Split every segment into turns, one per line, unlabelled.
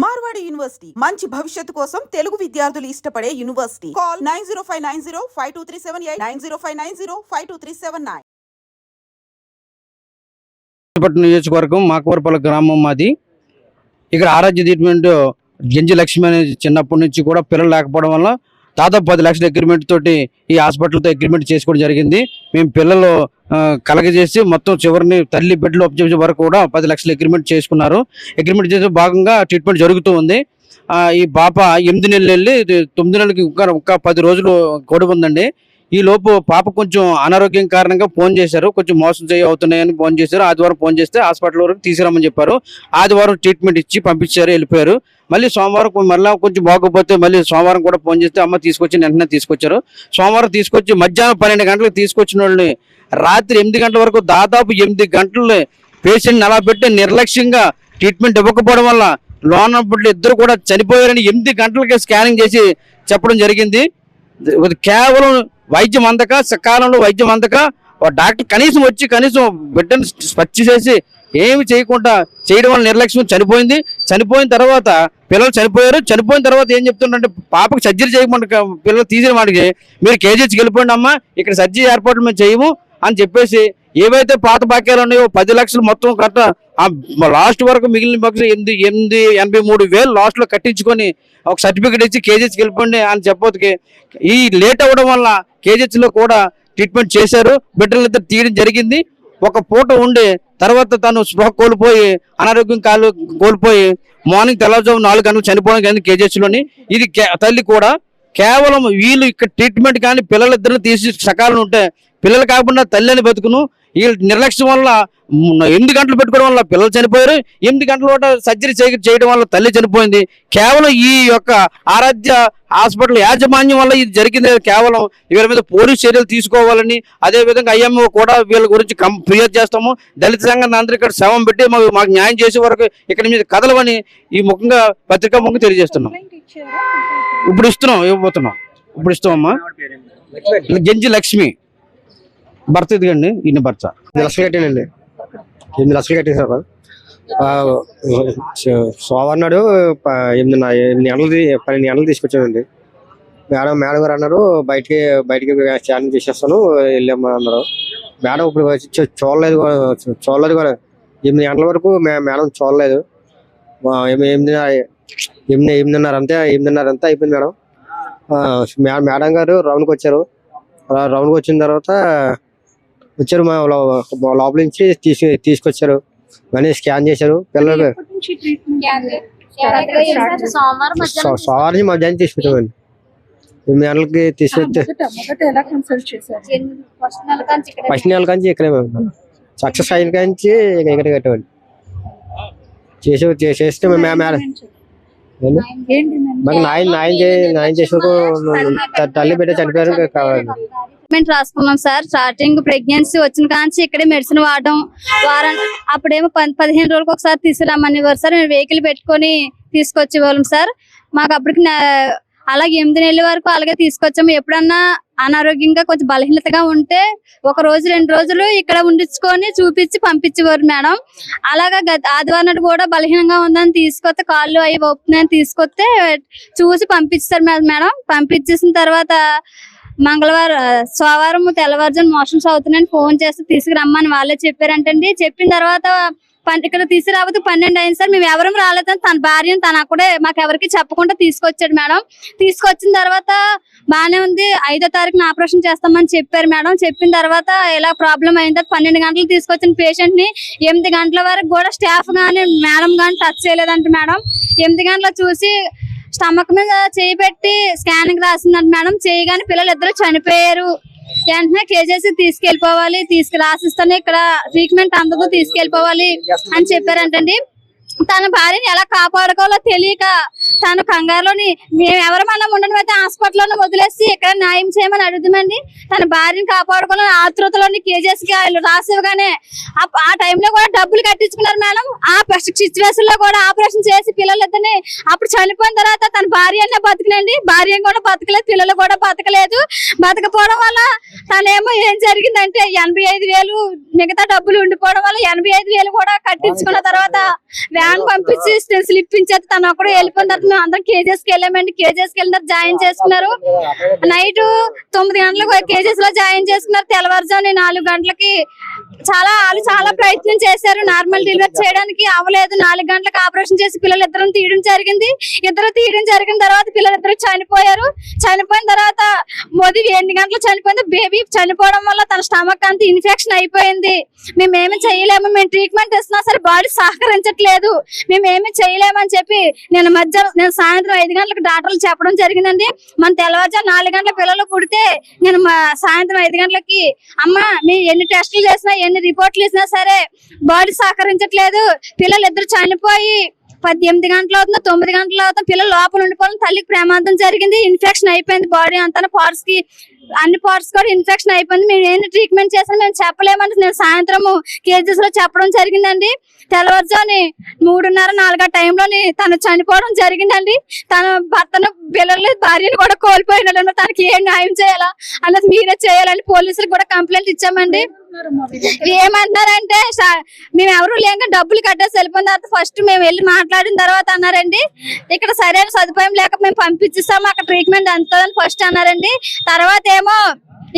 Marwadi university మంచి భవిష్యత్తు కోసం తెలుగు విద్యార్థులు ఇష్టపడే యూనివర్సిటీ. కాల్ 9059052378 9059052379.
నియోజకవర్గం మాకవరపల్లి గ్రామం మాది. ఇక్కడ ఆరాధ్య ట్రీట్మెంట్ గంజి లక్ష్మి అనేది చిన్నప్పటి నుంచి కూడా పిల్లలు లేకపోవడం వల్ల దాదాపు 10 లక్షల అగ్రిమెంట్ తోటి ఈ హాస్పిటల్తో అగ్రిమెంట్ చేసుకోవడం జరిగింది. మేము పిల్లలు కలగజేసి మొత్తం చివరిని తల్లి బిడ్డలు అప్పచెప్పే వరకు కూడా 10 లక్షల అగ్రిమెంట్ చేసుకున్నారు. అగ్రిమెంట్ చేసే భాగంగా ట్రీట్మెంట్ జరుగుతూ ఉంది. ఈ పాప 8 నెలలు వెళ్ళి 9 నెలలకి ఇంకా 10 రోజులు గడువు ఉందండి. ఈ లోపు పాప కొంచెం అనారోగ్యం కారణంగా ఫోన్ చేశారు, కొంచెం మోసం అవుతున్నాయని ఫోన్ చేశారు. ఆదివారం ఫోన్ చేస్తే హాస్పిటల్ వరకు తీసుకురామని చెప్పారు. ఆదివారం ట్రీట్మెంట్ ఇచ్చి పంపించారు, వెళ్ళిపోయారు. మళ్ళీ సోమవారం మళ్ళీ కొంచెం బాగోకపోతే మళ్ళీ సోమవారం కూడా ఫోన్ చేస్తే అమ్మ తీసుకొచ్చి వెంటనే తీసుకొచ్చారు. సోమవారం తీసుకొచ్చి మధ్యాహ్నం 12 గంటలకు తీసుకొచ్చిన వాళ్ళని రాత్రి 8 గంటల వరకు దాదాపు 8 గంటలు పేషెంట్ని అలా పెట్టి నిర్లక్ష్యంగా ట్రీట్మెంట్ ఇవ్వకపోవడం వల్ల లోనప్పుడు ఇద్దరు కూడా చనిపోయారని 8 గంటలకే స్కానింగ్ చేసి చెప్పడం జరిగింది. కేవలం వైద్యం అందక, సకాలంలో వైద్యం అందక డాక్టర్ కనీసం బిడ్డను స్పర్శ చేసి ఏమి చేయకుండా చేయడం వల్ల నిర్లక్ష్యం చనిపోయింది. చనిపోయిన తర్వాత పిల్లలు చనిపోయారు. చనిపోయిన తర్వాత ఏం చెప్తుంటే పాపకు సర్జరీ చేయకుండా పిల్లలు తీసిన వాడికి మీరు కేజీహెచ్కి వెళ్ళిపోండి అమ్మా, ఇక్కడ సర్జరీ ఏర్పాట్లు మేము చేయము అని చెప్పేసి ఏవైతే పాత బాక్యాలు ఉన్నాయో 10 లక్షలు మొత్తం కట్ట లాస్ట్ వరకు మిగిలిన పక్షం 83,000 లాస్ట్ లో కట్టించుకొని ఒక సర్టిఫికేట్ ఇచ్చి కేజీహెచ్కి వెళ్ళిపోండి అని చెప్పొద్దుకి ఈ లేట్ అవ్వడం వల్ల కేజీహెచ్ లో కూడా ట్రీట్మెంట్ చేశారు. బిడ్డలిద్దరు తీయడం జరిగింది. ఒక పూట ఉండి తర్వాత తను స్పృహ కోల్పోయి అనారోగ్యం కోల్పోయి మార్నింగ్ తెల్లవారుజాము 4 గంటలకు చనిపోవడం కేజీహెచ్ లోని. ఇది తల్లి కూడా కేవలం వీళ్ళు ఇక్కడ ట్రీట్మెంట్ కానీ పిల్లలిద్దరిని తీసి సకాలం ఉంటే పిల్లలు కాకుండా తల్లి అని బతుకును. ఈ నిర్లక్ష్యం వల్ల 8 గంటలు పెట్టుకోవడం వల్ల పిల్లలు చనిపోయారు. 8 గంటల పాటు సర్జరీ చేయడం వల్ల తల్లి చనిపోయింది. కేవలం ఈ యొక్క ఆరాధ్య హాస్పిటల్ యాజమాన్యం వల్ల ఇది జరిగింది. కేవలం వీళ్ళ మీద పోలీసు చర్యలు తీసుకోవాలని, అదేవిధంగా ఐఎంఓ కూడా వీళ్ళ గురించి ఫిర్యాదు చేస్తాము. దళిత సంఘాన్ని అందరూ ఇక్కడ శవం పెట్టి మాకు న్యాయం చేసే వరకు ఇక్కడ మీద కదలవని ఈ ముఖంగా పత్రికా ముఖంగా తెలియజేస్తున్నాం. ఇప్పుడు ఇస్తామమ్మా. గంజి లక్ష్మి భర్త ఇదిగండి, ఈయన భర్త.
8 లక్షలు కట్టానండి. 8 లక్షలు కట్టాను సార్. సోమవారం నాడు 12 గంటలు తీసుకొచ్చానండి. మేడం గారు అన్నారు బయటికి స్కానింగ్ చేసేస్తాను వెళ్ళాము అన్నారు. మేడం ఇప్పుడు చూడలేదు కూడా 8 గంటల వరకు మేడం చూడలేదు. 8:30 అంతే అయిపోయింది మేడం. మేడం గారు రౌండ్కి వచ్చారు. రౌండ్కి వచ్చిన తర్వాత వచ్చారు, మా లోపల నుంచి తీసుకొచ్చారు. మనీ స్కాన్ చేశారు. పిల్లలు సోమవారం మధ్యాహ్నం తీసుకొచ్చామండి. 8 గంటలకి తీసుకొచ్చి ఫస్ట్ నెల కాంచి ఇక్కడే సక్సెస్ అయిన కాంచి ఇక్కడ కట్టామండి. చేస్తే మాకు న్యాయం చేసేందుకు తల్లి బిడ్డ చనిపోయారు కావాలి.
రాసుకున్నాం సార్. స్టార్టింగ్ ప్రెగ్నెన్సీ వచ్చిన కాంచి ఇక్కడే మెడిసిన్ వాడడం. అప్పుడేమో 15 రోజులకు ఒకసారి తీసుకురామనేవారు సార్. మేము వెహికల్ పెట్టుకొని తీసుకొచ్చేవాళ్ళం సార్. మాకు అప్పటికి అలాగే 8 నెలల వరకు అలాగే తీసుకొచ్చాము. ఎప్పుడన్నా అనారోగ్యంగా కొంచెం బలహీనతగా ఉంటే 1 రోజు 2 రోజులు ఇక్కడ ఉండించుకొని చూపించి పంపించేవారు మేడం. అలాగా ఆదివారం నాడు కూడా బలహీనంగా ఉందని తీసుకొస్తే, కాళ్ళు అవి ఒప్పుతున్నాయని తీసుకొస్తే చూసి పంపించారు మేడం. పంపించేసిన తర్వాత సోమవారం తెల్లవారుజాము మోషన్స్ అవుతున్నాయని ఫోన్ చేస్తే తీసుకురమ్మని వాళ్ళే చెప్పారంటండి. చెప్పిన తర్వాత ఇక్కడ తీసుకురాబోతే 12 అయింది సార్. మేము ఎవరం రాలేదని తన భార్యను తను అక్కడే మాకెవరికి చెప్పకుండా తీసుకొచ్చాడు మేడం. తీసుకొచ్చిన తర్వాత బాగానే ఉంది. 5వ తారీఖున ఆపరేషన్ చేస్తామని చెప్పారు మేడం. చెప్పిన తర్వాత ఇలా ప్రాబ్లం అయిన 12 గంటలు తీసుకొచ్చిన పేషెంట్ ని 8 గంటల వరకు కూడా స్టాఫ్ గానీ మేడం గానీ టచ్ చేయలేదంట మేడం. 8 గంటలు చూసి స్టమక్ మీద చేయి పెట్టి స్కానింగ్ రాసిందంట మేడం. చేయగానే పిల్లలు ఇద్దరు చనిపోయారు. వెంటనే కేజీహెచ్ తీసుకెళ్లిపోవాలి, రాసిస్తానే ఇక్కడ ట్రీట్మెంట్ అందదు, తీసుకెళ్లిపోవాలి అని చెప్పారంటండి. తన భార్యని ఎలా కాపాడుకోవాలో తెలియక తను కంగారులోని మేము ఎవరమన్నా ఉండడం అయితే హాస్పిటల్లో వదిలేసి ఇక్కడ న్యాయం చేయమని అడుగుతామండి. తన భార్యని కాపాడుకోవాలని ఆతృతలోని కేజెస్కి రాసివ్వగానే ఆ టైంలో కూడా డబ్బులు కట్టించుకున్నారు మేడం. ఆ సిచ్యువేషన్ లో కూడా ఆపరేషన్ చేసి పిల్లలిద్దరిని అప్పుడు చనిపోయిన తర్వాత తన భార్య అన్న బతకలేండి, భార్య కూడా బతకలేదు, పిల్లలు కూడా బతకలేదు. బతకపోవడం వల్ల తనేమో ఏం జరిగిందంటే 85,000 మిగతా డబ్బులు ఉండిపోవడం వల్ల 85,000 కూడా కట్టించుకున్న తర్వాత వ్యాన్ పంపించి స్లిప్ ఇచ్చేది. తను ఒకడు వెళ్ళిపోయిన తర్వాత మేము అందరం కేజెస్కి వెళ్ళామండి. కేజెస్కి వెళ్ళిన తర్వాత జాయిన్ చేసుకున్నారు. నైట్ 9 గంటలకు కేజెస్ లో జాయిన్ చేసుకున్నారు. తెల్లవారుజామున 4 గంటలకి చాలా ప్రయత్నం చేశారు నార్మల్ డెలివరీ చేయడానికి, అవ్వలేదు. 4 గంటలకు ఆపరేషన్ చేసి పిల్లలిద్దరం తీయడం జరిగింది. ఇద్దరు తీయడం జరిగిన తర్వాత పిల్లలిద్దరు చనిపోయారు. చనిపోయిన తర్వాత మోదీ 8 గంటలు చనిపోయింది. బేబీ చనిపోవడం వల్ల తన స్టమక్ అంతా ఇన్ఫెక్షన్ అయిపోయింది. మేమేమి చేయలేము, మేము ట్రీట్మెంట్ ఇస్తున్నా సరే బాడీ సహకరించట్లేదు, మేమేమి చేయలేమని చెప్పి నేను సాయంత్రం 5 గంటలకు డాక్టర్లు చెప్పడం జరిగిందండి. మన తెల్లవారుజాము 4 గంటల పిల్లలు పుడితే నేను సాయంత్రం 5 గంటలకి అమ్మ మీ ఎన్ని టెస్టులు చేసినా ఎన్ని రిపోర్ట్లు ఇచ్చినా సరే బాడీ సహకరించట్లేదు, పిల్లలు ఇద్దరు చనిపోయి 8 గంటలు అవుతుంది, 9 గంటలు అవుతుంది, పిల్లలు లోపల ఉండిపోవడం, తల్లికి ప్రమాదం జరిగింది, ఇన్ఫెక్షన్ అయిపోయింది, బాడీ అంతా పార్ట్స్ కి అన్ని పార్ట్స్ కూడా ఇన్ఫెక్షన్ అయిపోయింది, మేము ఏంటి ట్రీట్మెంట్ చేసాం మేము చెప్పలేమంటే నేను సాయంత్రం కేజెస్ లో చెప్పడం జరిగిందండి. తెల్లవారుజాని 3:30-4 టైంలోని తను చనిపోవడం జరిగిందండి. తన భర్తను పిల్లలు భార్యను కూడా కోల్పోయినాడు. తనకి ఏం న్యాయం చేయాలా అన్నది మీరే చేయాలని పోలీసులకు కూడా కంప్లైంట్ ఇచ్చామండి. ఏమంటున్నారంటే మేము ఎవరు లేక డబ్బులు కట్టేసి వెళ్ళిపోయిన తర్వాత ఫస్ట్ మేము వెళ్ళి మాట్లాడిన తర్వాత అన్నారండి ఇక్కడ సరైన సదుపాయం లేక మేము పంపించిస్తాము అక్కడ ట్రీట్మెంట్ అందుతుందని ఫస్ట్ అన్నారండి. తర్వాత ఏమో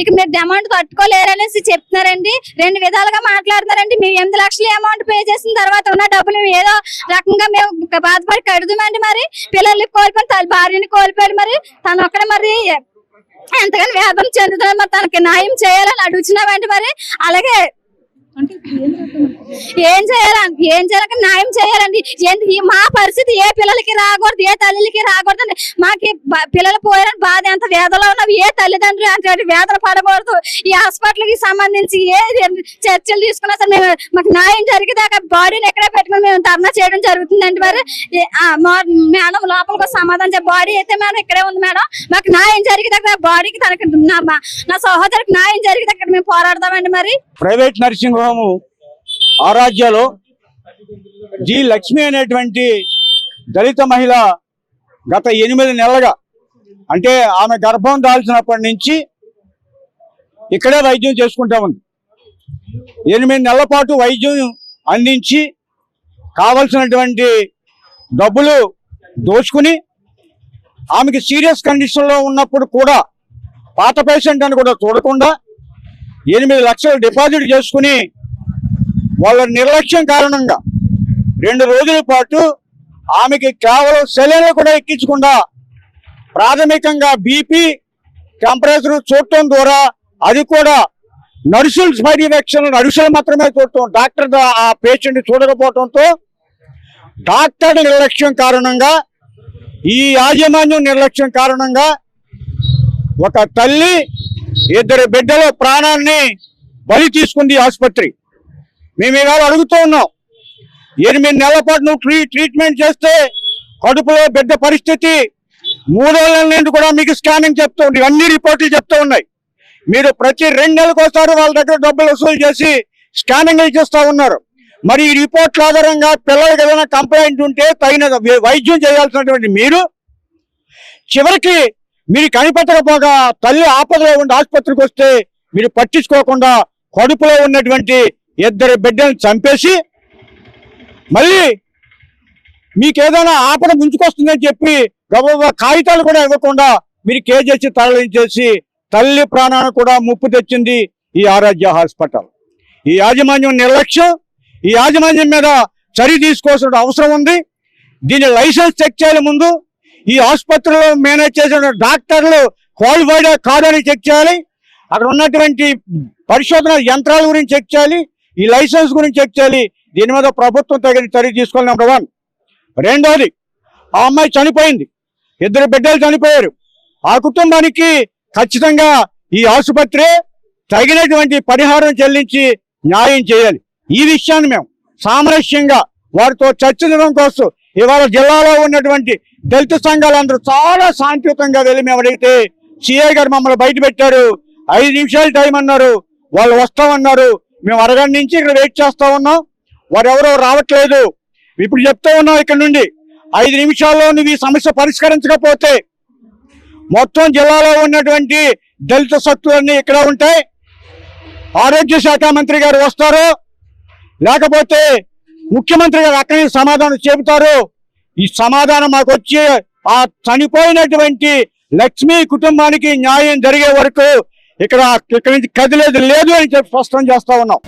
ఇక మీరు డిమాండ్ తట్టుకోలేరనేసి చెప్తున్నారండి. 2 విధాలుగా మాట్లాడుతున్నారండి. మేము 8 లక్షలు అమౌంట్ పే చేసిన తర్వాత ఉన్న డబ్బులు ఏదో రకంగా మేము బాధపడి కడుదామండి. మరి పిల్లల్ని కోల్పోయిన భార్యని కోల్పోయాడు, మరి తను ఒక్కడ మరి ఎంతగానో వేదన చెందుతుంది, మరి తనకి న్యాయం చేయాలని అడుగుతున్నామండి. మరి అలాగే ఏం చేయాలండి న్యాయం చేయాలండి. మా పరిస్థితి ఏ పిల్లలకి రాకూడదు, ఏ తల్లికి రాకూడదు. మాకు పిల్లలు పోయారని బాధ ఎంత వేదనలో ఉన్నాం, ఏ తల్లిదండ్రులు అంటే వేదన పడకూడదు. ఈ హాస్పిటల్ కి సంబంధించి ఏ చర్చలు తీసుకున్నా సరే మేము మాకు న్యాయం జరిగేదాకా బాడీని ఎక్కడే పెట్టుకుని మేము ధర్నా చేయడం జరుగుతుందండి. మరి మేడం లోపలికి సమాధానం చెప్పి బాడీ అయితే మేడం ఇక్కడే ఉంది మేడం, మాకు న్యాయం జరిగేదాకా బాడీకి తనకి నా సహోదరికి న్యాయం జరిగేదాకా మేము పోరాడతామండి. మరి
ప్రైవేట్ నర్సింగ్ హోము ఆరాధ్యలో జి లక్ష్మి అనేటువంటి దళిత మహిళ గత 8 నెలలుగా అంటే ఆమె గర్భం దాల్చినప్పటి నుంచి ఇక్కడే వైద్యం చేసుకుంటా ఉంది. 8 నెలల పాటు వైద్యం అందించి కావలసినటువంటి డబ్బులు దోచుకుని ఆమెకి సీరియస్ కండిషన్లో ఉన్నప్పుడు కూడా పాత పేషెంట్ అని కూడా చూడకుండా 8 లక్షలు డిపాజిట్ చేసుకుని వాళ్ళ నిర్లక్ష్యం కారణంగా 2 రోజుల పాటు ఆమెకి కేవలం సెలైన్లు కూడా ఎక్కించకుండా ప్రాథమికంగా బీపీ టెంపరేచర్ చూడటం ద్వారా, అది కూడా నర్సుల పర్యవేక్షణ నర్సులు మాత్రమే చూడటం, డాక్టర్ ఆ పేషెంట్ చూడకపోవడంతో డాక్టర్ నిర్లక్ష్యం కారణంగా ఈ యాజమాన్యం నిర్లక్ష్యం కారణంగా ఒక తల్లి 2 బిడ్డల ప్రాణాన్ని బలి తీసుకుంది ఆసుపత్రి. మేము ఇవాళ అడుగుతూ ఉన్నాం, 8 నెలల పాటు నువ్వు ట్రీట్మెంట్ చేస్తే కడుపులో బిడ్డ పరిస్థితి 3 నెలల నుండి కూడా మీకు స్కానింగ్ చెప్తూ ఉంది, అన్ని రిపోర్టులు చెప్తూ ఉన్నాయి. మీరు ప్రతి 2 నెలలకు ఒకసారి వాళ్ళ దగ్గర డబ్బులు వసూలు చేసి స్కానింగ్ ఇచ్చేస్తూ ఉన్నారు. మరి ఈ రిపోర్ట్ల ఆధారంగా పిల్లలకి ఏదైనా కంప్లైంట్ ఉంటే తగిన వైద్యం చేయాల్సినటువంటి మీరు చివరికి మీరు కనిపెట్టకపోగా తల్లి ఆపదలో ఉండి ఆసుపత్రికి వస్తే మీరు పట్టించుకోకుండా కడుపులో ఉన్నటువంటి 2 బిడ్డలను చంపేసి మళ్ళీ మీకు ఏదైనా ఆపద ముంచుకొస్తుందని చెప్పి గబగబా కాగితాలు కూడా ఇవ్వకుండా మీరు కేజేసి తరలించేసి తల్లి ప్రాణాన్ని కూడా ముప్పు తెచ్చింది ఈ ఆరాధ్య హాస్పిటల్. ఈ యాజమాన్యం నిర్లక్ష్యం, ఈ యాజమాన్యం మీద చర్య తీసుకోవాల్సిన అవసరం ఉంది. దీని లైసెన్స్ చెక్ చేయాలి. ముందు ఈ ఆసుపత్రిలో మేనేజ్ చేసిన డాక్టర్లు క్వాలిఫైడా కాదని చెక్ చేయాలి. అక్కడ ఉన్నటువంటి పరిశోధన యంత్రాల గురించి చెక్ చేయాలి, ఈ లైసెన్స్ గురించి చెక్ చేయాలి. దీని మీద ప్రభుత్వం తగిన చర్య తీసుకోవాలి. నెంబర్ 1. రెండోది, ఆ అమ్మాయి చనిపోయింది, 2 బిడ్డలు చనిపోయారు. ఆ కుటుంబానికి ఖచ్చితంగా ఈ ఆసుపత్రి తగినటువంటి పరిహారం చెల్లించి న్యాయం చేయాలి. ఈ విషయాన్ని మేము సామరస్యంగా వారితో చర్చించడం కోసం ఇవాళ జిల్లాలో ఉన్నటువంటి దళిత సంఘాలందరూ చాలా శాంతియుతంగా వెళ్ళి మేము అడిగితే సిఐ గారు మమ్మల్ని బయట పెట్టారు. 5 నిమిషాలు టైం అన్నారు. వాళ్ళు వస్తామన్నారు. మేము అరగంట నుంచి ఇక్కడ వెయిట్ చేస్తా ఉన్నాం. వారు ఎవరో రావట్లేదు. ఇప్పుడు చెప్తా ఉన్నాం, ఇక్కడ నుండి 5 నిమిషాల్లో నువ్వు ఈ సమస్య పరిష్కరించకపోతే మొత్తం జిల్లాలో ఉన్నటువంటి దళిత శక్తులన్నీ ఇక్కడ ఉంటాయి. ఆరోగ్య శాఖ మంత్రి గారు వస్తారు, లేకపోతే ముఖ్యమంత్రి గారు అక్కడి నుంచి సమాధానం చెబుతారు. ఈ సమాధానం మాకు వచ్చి ఆ చనిపోయినటువంటి లక్ష్మీ కుటుంబానికి న్యాయం జరిగే వరకు ఇక్కడ నుంచి కదిలేదు లేదు అని చెప్పి స్పష్టం చేస్తా ఉన్నాం.